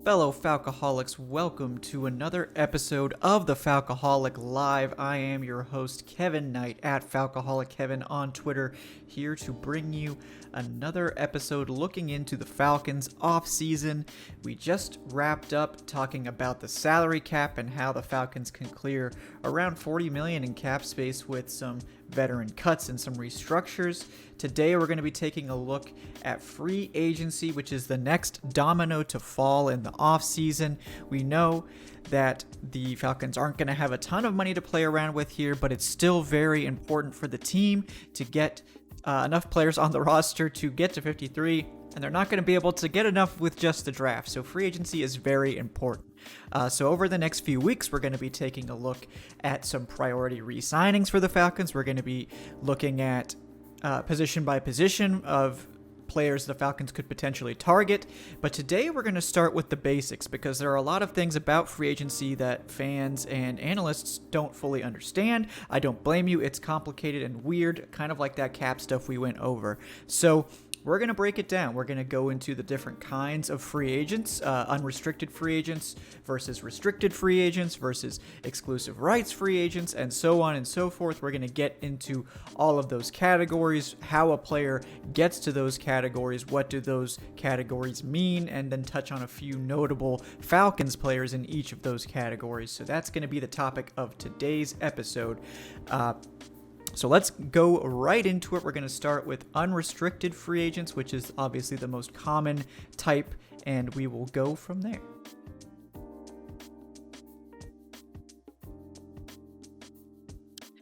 Fellow Falcoholics, welcome to another episode of the Falcoholic Live. I am your host, Kevin Knight, at Falcoholic Kevin on Twitter, here to bring you another episode looking into the Falcons offseason. We just wrapped up talking about the salary cap and how the Falcons can clear around $40 million in cap space with some veteran cuts and some restructures. Today we're going to be taking a look at free agency, which is the next domino to fall in the offseason. We know that the Falcons aren't going to have a ton of money to play around with here, but it's still very important for the team to get enough players on the roster to get to 53, and they're not going to be able to get enough with just the draft. So free agency is very important. So over the next few weeks, we're going to be taking a look at some priority re-signings for the Falcons. We're going to be looking at position by position of players the Falcons could potentially target. But today we're going to start with the basics, because there are a lot of things about free agency that fans and analysts don't fully understand. I don't blame you. It's complicated and weird, kind of like that cap stuff we went over. So we're going to break it down. We're going to go into the different kinds of free agents, unrestricted free agents versus restricted free agents versus exclusive rights free agents, and so on and so forth. We're going to get into all of those categories, how a player gets to those categories, what do those categories mean, and then touch on a few notable Falcons players in each of those categories. So that's going to be the topic of today's episode. So let's go right into it. We're going to start with unrestricted free agents, which is obviously the most common type, and we will go from there.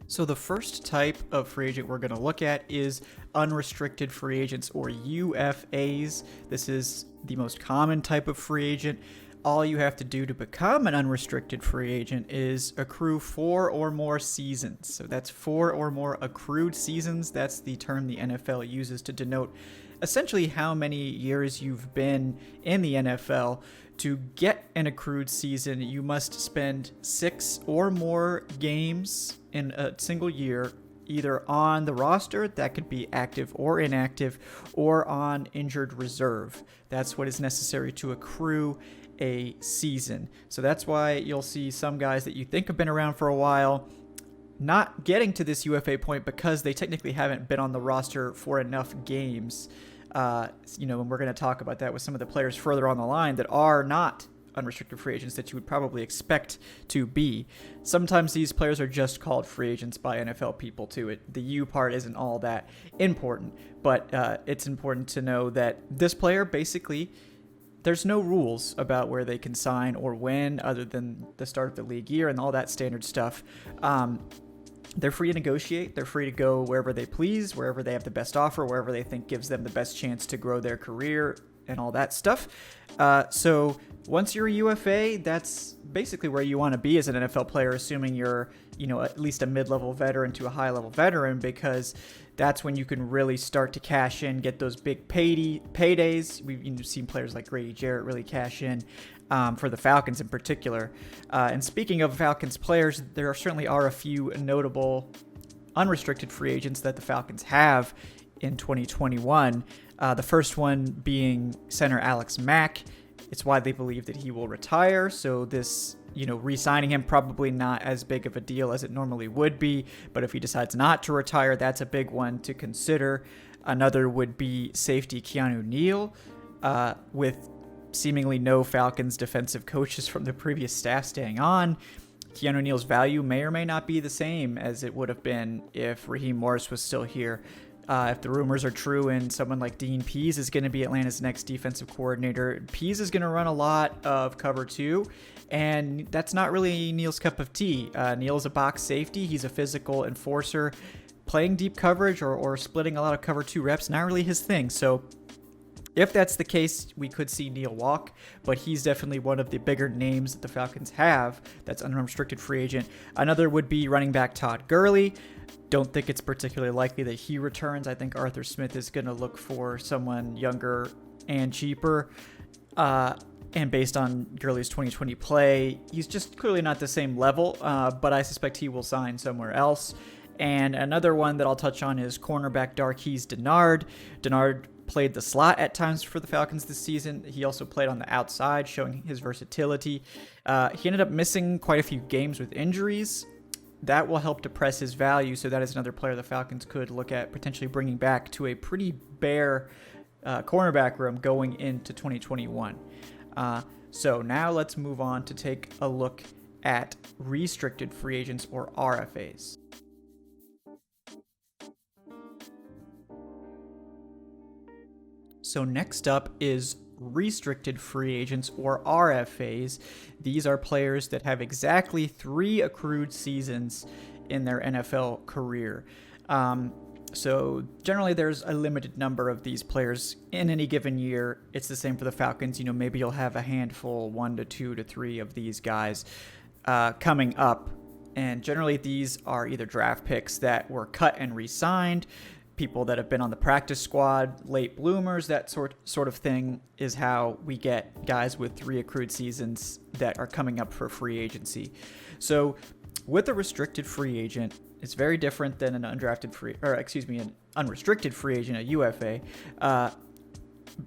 So the first type of free agent we're going to look at is unrestricted free agents, or UFAs. This is the most common type of free agent. All you have to do to become an unrestricted free agent is accrue 4 or more seasons. So that's 4 or more accrued seasons. That's the term the NFL uses to denote essentially how many years you've been in the NFL. To get an accrued season, you must spend 6 or more games in a single year, either on the roster, that could be active or inactive, or on injured reserve. That's what is necessary to accrue a season. So that's why you'll see some guys that you think have been around for a while not getting to this UFA point, because they technically haven't been on the roster for enough games. And we're going to talk about that with some of the players further on the line that are not unrestricted free agents that you would probably expect to be. Sometimes these players are just called free agents by NFL people too. The U part isn't all that important, but it's important to know that this player basically, there's no rules about where they can sign or when, other than the start of the league year and all that standard stuff. They're free to negotiate. They're free to go wherever they please, wherever they have the best offer, wherever they think gives them the best chance to grow their career and all that stuff. So once you're a UFA, that's basically where you want to be as an NFL player, assuming you're, at least a mid-level veteran to a high-level veteran, because that's when you can really start to cash in, get those big paydays. We've seen players like Grady Jarrett really cash in for the Falcons in particular. And speaking of Falcons players, there certainly are a few notable unrestricted free agents that the Falcons have in 2021. The first one being center Alex Mack. It's widely believed that he will retire, so this, re-signing him, probably not as big of a deal as it normally would be, but if he decides not to retire, that's a big one to consider. Another would be safety Keanu Neal, with seemingly no Falcons defensive coaches from the previous staff staying on. Keanu Neal's value may or may not be the same as it would have been if Raheem Morris was still here. If the rumors are true and someone like Dean Pease is going to be Atlanta's next defensive coordinator, Pease is going to run a lot of cover 2, and that's not really Neal's cup of tea. Neal's a box safety. He's a physical enforcer. Playing deep coverage or splitting a lot of cover 2 reps, not really his thing. So if that's the case, we could see Neal walk, but he's definitely one of the bigger names that the Falcons have that's an unrestricted free agent. Another would be running back Todd Gurley. Don't think it's particularly likely that he returns. I think Arthur Smith is going to look for someone younger and cheaper. And based on Gurley's 2020 play, he's just clearly not the same level, but I suspect he will sign somewhere else. And another one that I'll touch on is cornerback Darqueze Dennard. Dennard played the slot at times for the Falcons this season. He also played on the outside, showing his versatility. He ended up missing quite a few games with injuries. That will help depress his value, so that is another player the Falcons could look at potentially bringing back to a pretty bare cornerback room going into 2021. So now let's move on to take a look at restricted free agents, or RFAs. So next up is restricted free agents, or RFAs. These are players that have exactly 3 accrued seasons in their NFL career. So generally there's a limited number of these players in any given year. It's the same for the Falcons. Maybe you'll have a handful, 1 to 2 to 3 of these guys coming up. And generally these are either draft picks that were cut and re-signed, people that have been on the practice squad, late bloomers, that sort of thing is how we get guys with 3 accrued seasons that are coming up for free agency. So with a restricted free agent, it's very different than an an unrestricted free agent, a UFA.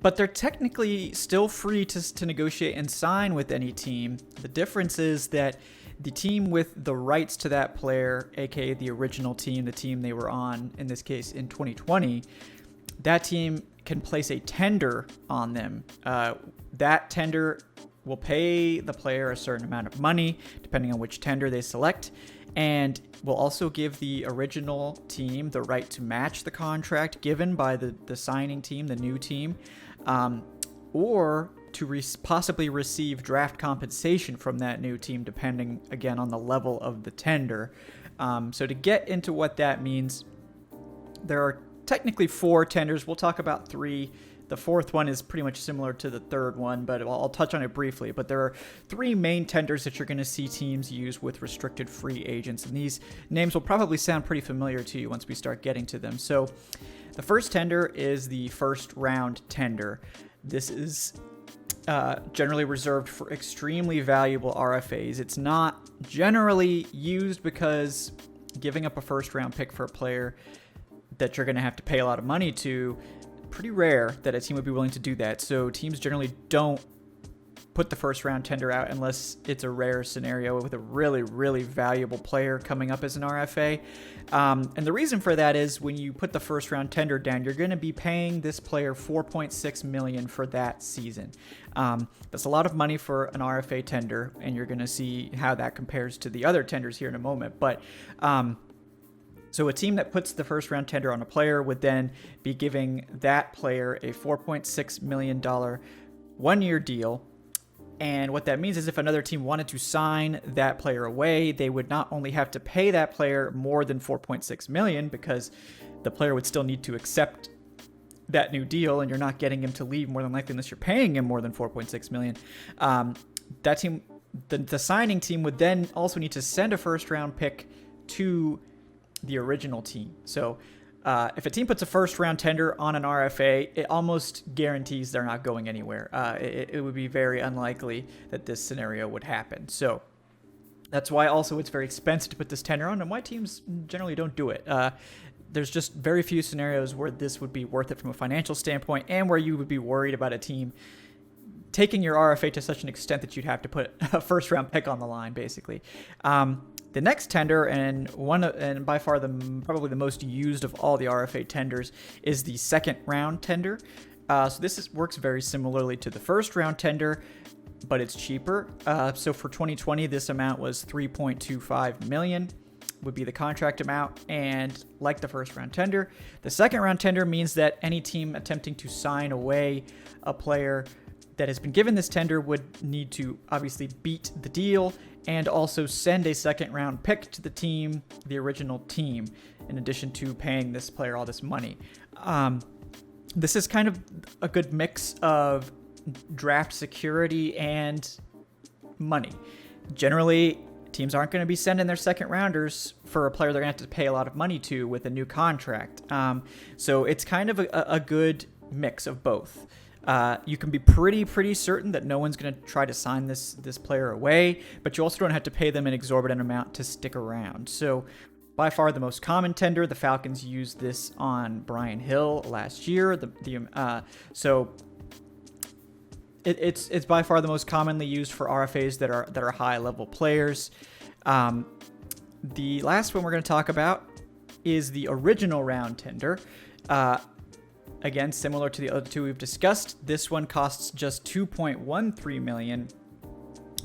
But they're technically still free to negotiate and sign with any team. The difference is that the team with the rights to that player, aka the original team, the team they were on, in this case in 2020, that team can place a tender on them. That tender will pay the player a certain amount of money, depending on which tender they select, and will also give the original team the right to match the contract given by the signing team, the new team, or to possibly receive draft compensation from that new team, depending, again, on the level of the tender. So to get into what that means, there are technically 4 tenders. We'll talk about 3. The 4th one is pretty much similar to the 3rd one, but I'll touch on it briefly. But there are 3 main tenders that you're going to see teams use with restricted free agents, and these names will probably sound pretty familiar to you once we start getting to them. So the first tender is the first round tender. This is generally reserved for extremely valuable RFAs. It's not generally used because giving up a first round pick for a player that you're going to have to pay a lot of money to, pretty rare that a team would be willing to do that. So teams generally don't put the first round tender out unless it's a rare scenario with a really, really valuable player coming up as an RFA. And the reason for that is when you put the first round tender down, you're going to be paying this player $4.6 million for that season. That's a lot of money for an RFA tender, and you're going to see how that compares to the other tenders here in a moment. But so a team that puts the first round tender on a player would then be giving that player a $4.6 million 1-year deal. And what that means is if another team wanted to sign that player away, they would not only have to pay that player more than $4.6 million, because the player would still need to accept that new deal, and you're not getting him to leave more than likely unless you're paying him more than $4.6 million. That team, the signing team, would then also need to send a first round pick to the original team. So if a team puts a first round tender on an RFA, it almost guarantees they're not going anywhere. It would be very unlikely that this scenario would happen. So that's why also it's very expensive to put this tender on, and why teams generally don't do it. There's just very few scenarios where this would be worth it from a financial standpoint, and where you would be worried about a team taking your RFA to such an extent that you'd have to put a first round pick on the line, basically. The next tender, and by far probably the most used of all the RFA tenders, is the second round tender. So this works very similarly to the first round tender, but it's cheaper. So for 2020, this amount was $3.25 million would be the contract amount. And like the first round tender, the second round tender means that any team attempting to sign away a player that has been given this tender would need to obviously beat the deal and also send a second round pick to the team, the original team, in addition to paying this player all this money. This is kind of a good mix of draft security and money. Generally, teams aren't going to be sending their second rounders for a player they're going to have to pay a lot of money to with a new contract. So it's kind of a good mix of both. You can be pretty certain that no one's going to try to sign this player away, but you also don't have to pay them an exorbitant amount to stick around. So by far the most common tender. The Falcons used this on Brian Hill last year. So it's by far the most commonly used for RFAs that are high level players. The last one we're going to talk about is the original round tender. Again, similar to the other two we've discussed, this one costs just $2.13 million.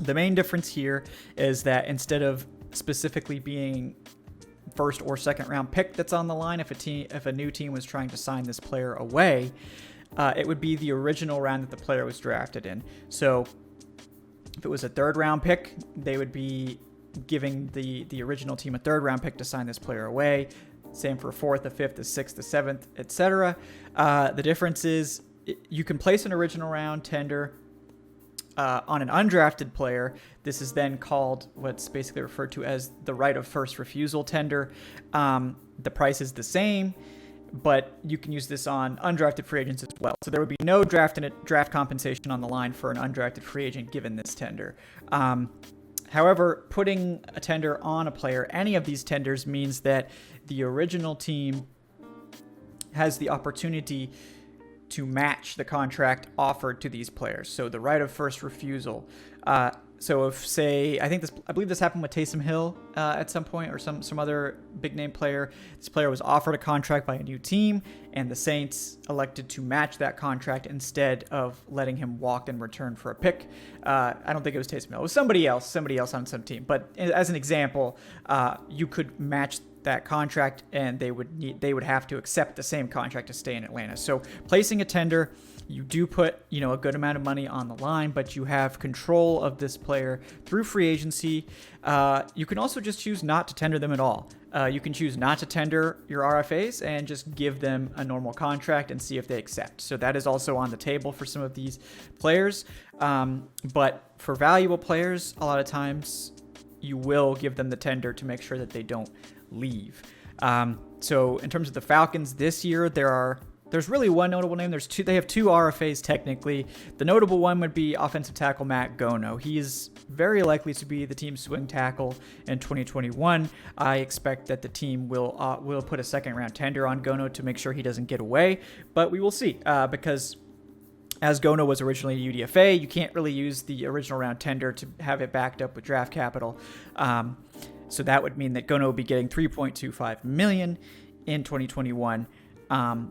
The main difference here is that instead of specifically being first or second round pick that's on the line, if a new team was trying to sign this player away, it would be the original round that the player was drafted in. So if it was a third round pick, they would be giving the original team a third round pick to sign this player away. Same for a fourth, a fifth, a sixth, a seventh, etc. The difference is you can place an original round tender on an undrafted player. This is then called what's basically referred to as the right of first refusal tender. The price is the same, but you can use this on undrafted free agents as well. So there would be no draft compensation on the line for an undrafted free agent given this tender. However, putting a tender on a player, any of these tenders, means that the original team has the opportunity to match the contract offered to these players. So the right of first refusal. So if, say, I believe this happened with Taysom Hill at some point, or some other big name player. This player was offered a contract by a new team, and the Saints elected to match that contract instead of letting him walk in return for a pick. I don't think it was Taysom Hill. It was somebody else on some team. But as an example, you could match that contract, and they would have to accept the same contract to stay in Atlanta. So placing a tender, you do put a good amount of money on the line, but you have control of this player through free agency. You can also just choose not to tender them at all. You can choose not to tender your RFAs and just give them a normal contract and see if they accept. So that is also on the table for some of these players. But for valuable players, a lot of times you will give them the tender to make sure that they don't leave. So in terms of the Falcons this year, there's really one notable name. They have two RFAs technically. The notable one would be offensive tackle Matt Gono. He is very likely to be the team's swing tackle in 2021. I expect that the team will put a second round tender on Gono to make sure he doesn't get away, but we will see, because as Gono was originally a UDFA, you can't really use the original round tender to have it backed up with draft capital. So that would mean that Gono would be getting $3.25 million in 2021.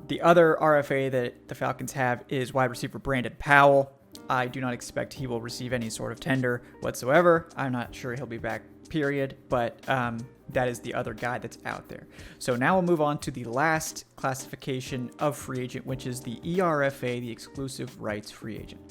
The other RFA that the Falcons have is wide receiver Brandon Powell. I do not expect he will receive any sort of tender whatsoever. I'm not sure he'll be back, period, but that is the other guy that's out there. So now we'll move on to the last classification of free agent, which is the ERFA, the exclusive rights free agent.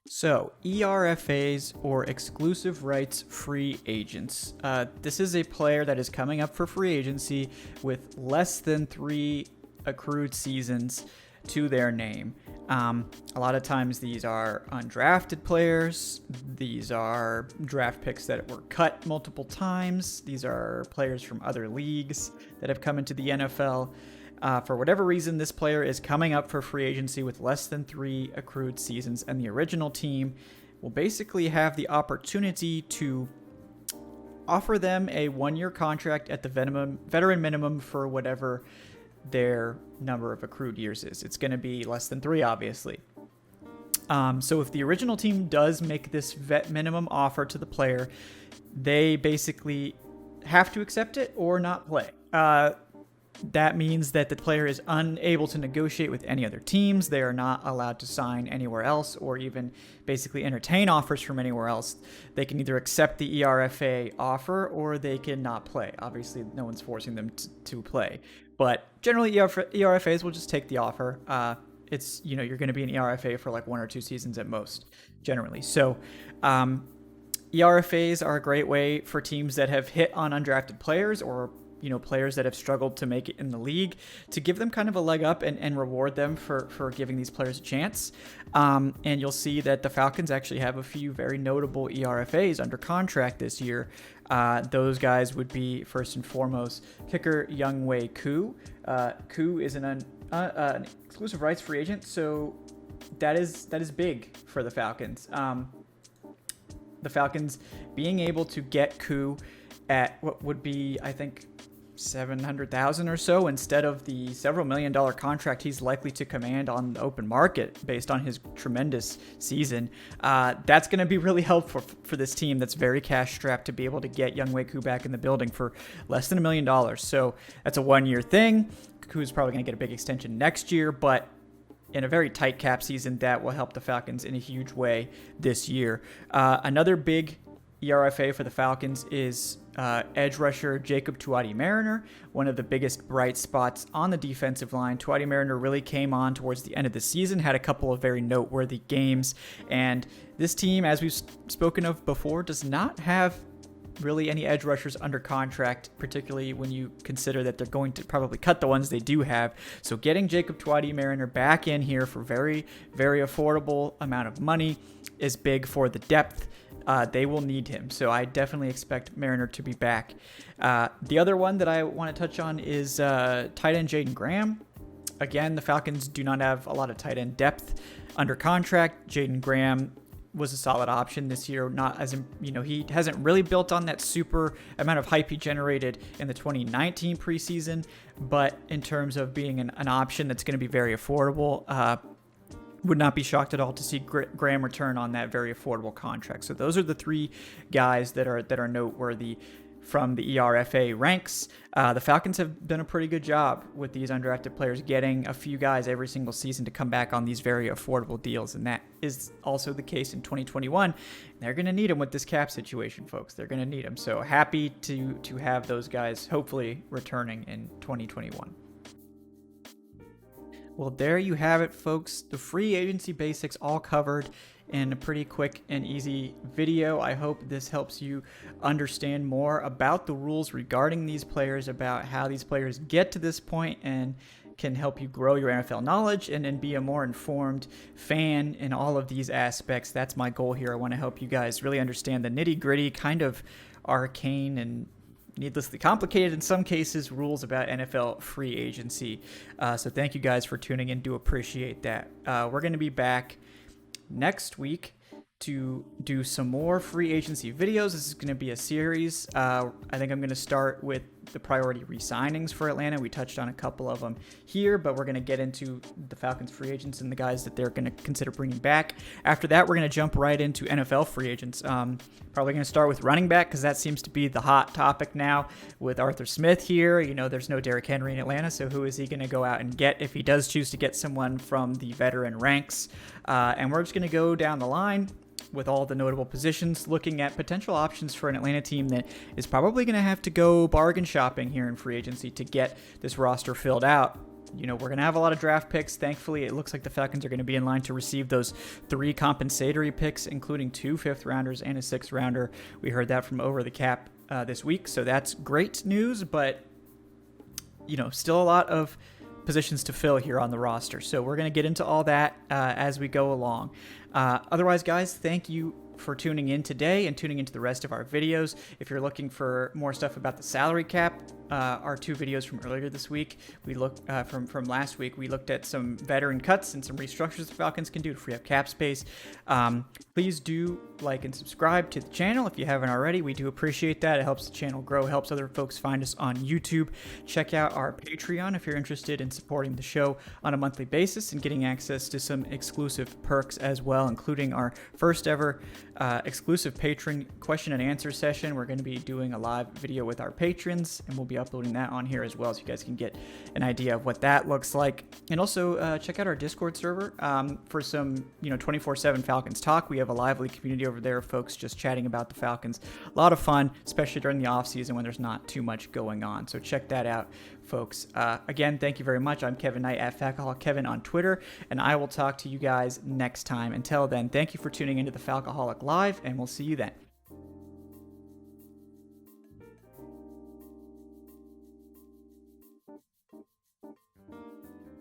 So, ERFAs, or exclusive rights free agents. This is a player that is coming up for free agency with less than 3 accrued seasons to their name. A lot of times these are undrafted players. These are draft picks that were cut multiple times. These are players from other leagues that have come into the NFL. For whatever reason, this player is coming up for free agency with less than 3 accrued seasons, and the original team will basically have the opportunity to offer them a 1-year contract at the veteran minimum for whatever their number of accrued years is. It's going to be less than 3, obviously. So if the original team does make this vet minimum offer to the player, they basically have to accept it or not play. That means that the player is unable to negotiate with any other teams. They are not allowed to sign anywhere else or even basically entertain offers from anywhere else. They can either accept the ERFA offer or they can not play. Obviously, no one's forcing them to play. But generally, ERFAs will just take the offer. It's, you're going to be an ERFA for like 1 or 2 seasons at most, generally. So, ERFAs are a great way for teams that have hit on undrafted players or players that have struggled to make it in the league, to give them kind of a leg up and reward them for giving these players a chance. And you'll see that the Falcons actually have a few very notable ERFAs under contract this year. Those guys would be, first and foremost, kicker Younghoe Koo. Koo is an exclusive rights free agent, so that is big for the Falcons. the Falcons being able to get Koo at what would be, I think, $700,000 or so instead of the several $1,000,000 contract he's likely to command on the open market based on his tremendous season. That's going to be really helpful for this team that's very cash strapped to be able to get Younghoe Koo back in the building for less than $1 million. So that's a 1-year thing. Koo's probably going to get a big extension next year, but in a very tight cap season, that will help the Falcons in a huge way this year. Another big ERFA for the Falcons is edge rusher Jacob Tuati-Mariner, one of the biggest bright spots on the defensive line. Tuati-Mariner really came on towards the end of the season, had a couple of very noteworthy games, and this team, as we've spoken of before, does not have really any edge rushers under contract, particularly when you consider that they're going to probably cut the ones they do have. So getting Jacob Tuati-Mariner back in here for very, very affordable amount of money is big for the depth. They will need him. So I definitely expect Mariner to be back. The other one that I want to touch on is tight end Jaden Graham. Again, the Falcons do not have a lot of tight end depth under contract. Jaden Graham was a solid option this year. Not as, he hasn't really built on that super amount of hype he generated in the 2019 preseason, but in terms of being an option that's going to be very affordable, would not be shocked at all to see Graham return on that very affordable contract. So those are the three guys that are noteworthy from the ERFA ranks. The Falcons have done a pretty good job with these undrafted players, getting a few guys every single season to come back on these very affordable deals, and that is also the case in 2021. They're going to need them with this cap situation, folks. They're going to need them. So happy to have those guys hopefully returning in 2021. Well, there you have it, folks. The free agency basics all covered in a pretty quick and easy video. I hope this helps you understand more about the rules regarding these players, about how these players get to this point, and can help you grow your NFL knowledge and be a more informed fan in all of these aspects. That's my goal here. I want to help you guys really understand the nitty-gritty, kind of arcane and needlessly complicated in some cases rules about NFL free agency. So thank you guys for tuning in. Do appreciate that. We're going to be back next week to do some more free agency videos. This is going to be a series. I think I'm going to start with the priority re-signings for Atlanta. We touched on a couple of them here, but we're going to get into the Falcons free agents and the guys that they're going to consider bringing back. After that, we're going to jump right into NFL free agents. Probably going to start with running back because that seems to be the hot topic now with Arthur Smith here. There's no Derrick Henry in Atlanta, so who is he going to go out and get if he does choose to get someone from the veteran ranks? And we're just going to go down the line with all the notable positions, looking at potential options for an Atlanta team that is probably going to have to go bargain shopping here in free agency to get this roster filled out. We're going to have a lot of draft picks. Thankfully, it looks like the Falcons are going to be in line to receive those 3 compensatory picks, including 2 5th-rounders and a 6th-rounder. We heard that from Over the Cap this week, so that's great news, but, still a lot of positions to fill here on the roster. So we're going to get into all that as we go along. Otherwise, guys, thank you for tuning in today and tuning into the rest of our videos. If you're looking for more stuff about the salary cap, our 2 videos from earlier this week, we looked from last week, we looked at some veteran cuts and some restructures the Falcons can do to free up cap space. Please do like and subscribe to the channel if you haven't already. We do appreciate that. It helps the channel grow, helps other folks find us on YouTube. Check out our Patreon if you're interested in supporting the show on a monthly basis and getting access to some exclusive perks as well, including our first ever exclusive patron question and answer session. We're going to be doing a live video with our patrons, and we'll be uploading that on here as well, so you guys can get an idea of what that looks like. And also check out our Discord server for some 24/7 Falcons talk. We have a lively community over there, folks just chatting about the Falcons. A lot of fun, especially during the off season when there's not too much going on. So check that out, folks. Again, thank you very much. I'm Kevin Knight at Falcoholic Kevin on Twitter, and I will talk to you guys next time. Until then, thank you for tuning into the Falcoholic Live, and we'll see you then.